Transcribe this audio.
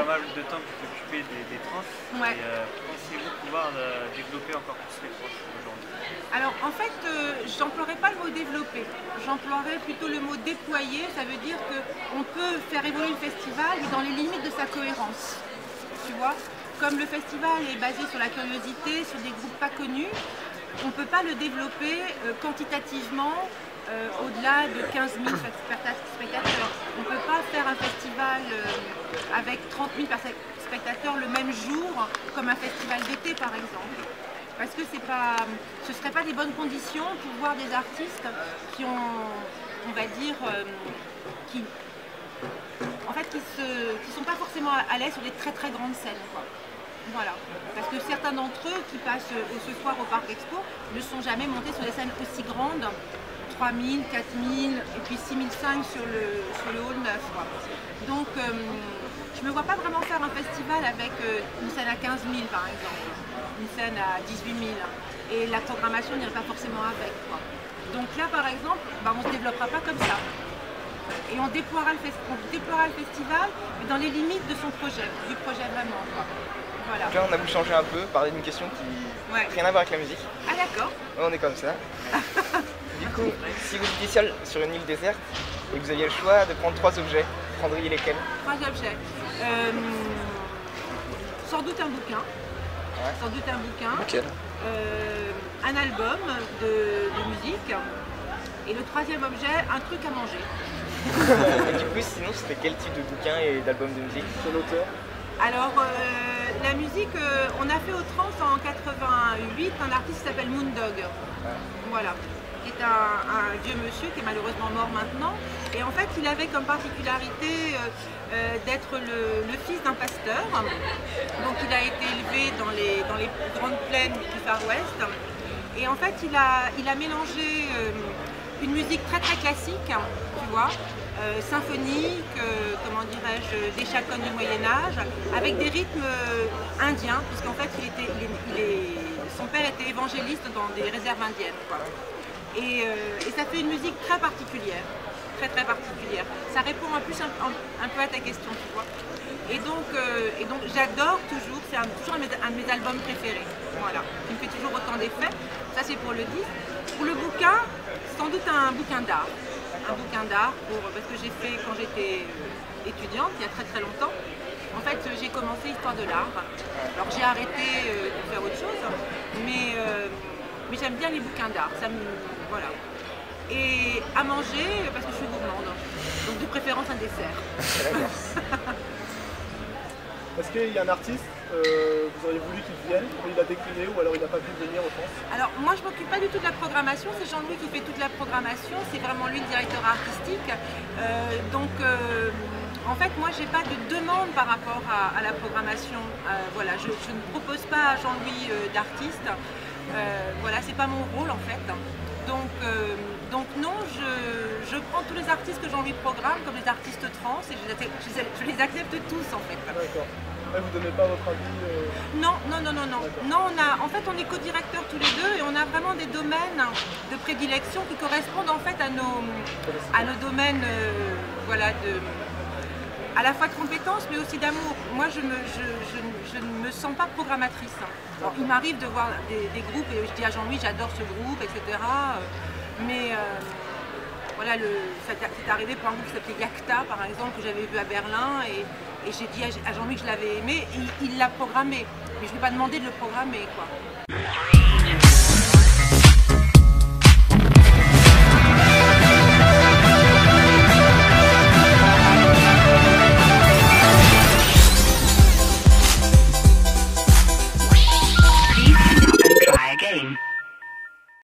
mal de temps que vous occupez des trans. Ouais. Pensez-vous pouvoir développer encore plus les trans aujourd'hui? Alors en fait, j'emploierais pas le mot développer, j'emploierais plutôt le mot déployer. Ça veut dire qu'on peut faire évoluer le festival mais dans les limites de sa cohérence. Tu vois, comme le festival est basé sur la curiosité, sur des groupes pas connus, on ne peut pas le développer quantitativement au-delà de 15 000 spectateurs. On ne peut pas faire un festival avec 30 000 spectateurs le même jour comme un festival d'été par exemple. Parce que ce ne seraient pas des bonnes conditions pour voir des artistes qui ont, on va dire, qui sont pas forcément à l'aise sur des très très grandes scènes, quoi. Voilà. Parce que certains d'entre eux qui passent ce soir au Parc Expo ne sont jamais montés sur des scènes aussi grandes, 3 000, 4 000 et puis 6 500 sur le hall 9. Quoi. Donc je ne me vois pas vraiment faire un festival avec une scène à 15 000 par exemple, une scène à 18 000 et la programmation n'irait pas forcément avec. Quoi. Donc là par exemple, on ne se développera pas comme ça. Et on déploiera le festival mais dans les limites de son projet, du projet vraiment. Quoi. Voilà. Là on a voulu changer un peu, parler d'une question qui n'a rien à voir avec la musique. Ah d'accord. On est comme ça. Du coup, si vous étiez seul sur une île déserte et que vous aviez le choix de prendre 3 objets, vous prendriez lesquels? 3 objets. Sans doute un bouquin. Ouais. Sans doute un bouquin. Lequel? Un album de musique. Et le 3e objet, un truc à manger. Et du coup, sinon, c'était quel type de bouquin et d'album de musique? Quel auteur? Alors, la musique, on a fait au Trans en 88 un artiste qui s'appelle Moondog. Voilà. Qui est un vieux monsieur qui est malheureusement mort maintenant. Et en fait, il avait comme particularité d'être le fils d'un pasteur. Donc, il a été élevé dans les grandes plaines du Far West. Et en fait, il a mélangé une musique très très classique, tu vois, symphonique, comment dirais-je, des chaconnes du Moyen-Âge, avec des rythmes indiens, puisqu'en fait son père était évangéliste dans des réserves indiennes. Quoi. Et ça fait une musique très particulière, très très particulière. Ça répond en plus un peu à ta question, tu vois. Et donc j'adore toujours, c'est toujours un de mes albums préférés, voilà, qui me fait toujours autant d'effets. Ça c'est pour le disque. Pour le bouquin, sans doute un bouquin d'art. Un bouquin d'art, parce que j'ai fait quand j'étais étudiante, il y a très très longtemps. En fait, j'ai commencé Histoire de l'art. Alors j'ai arrêté de faire autre chose, mais j'aime bien les bouquins d'art. Voilà. Et à manger, parce que je suis gourmande. Donc de préférence un dessert. Est-ce qu'il y a un artiste, vous auriez voulu qu'il vienne, mais il a décliné ou alors il n'a pas pu venir au France? Alors moi je ne m'occupe pas du tout de la programmation, c'est Jean-Louis qui fait toute la programmation, c'est vraiment lui le directeur artistique. En fait moi j'ai pas de demande par rapport à la programmation. Voilà, je ne propose pas à Jean-Louis d'artiste, voilà, c'est pas mon rôle en fait. Donc non, je prends tous les artistes que Jean-Louis programme comme les artistes trans et je les accepte tous en fait. D'accord. Vous ne donnez pas votre avis Non. Non, en fait on est co-directeurs tous les deux et on a vraiment des domaines de prédilection qui correspondent en fait à nos domaines voilà, à la fois de compétences mais aussi d'amour. Moi je ne me sens pas programmatrice. Alors, il m'arrive de voir des groupes et je dis à Jean-Louis j'adore ce groupe, etc. Mais voilà, c'est arrivé pour un groupe qui s'appelait Yakta par exemple, que j'avais vu à Berlin et j'ai dit à Jean-Louis que je l'avais aimé et il l'a programmé. Mais je ne lui ai pas demandé de le programmer, quoi.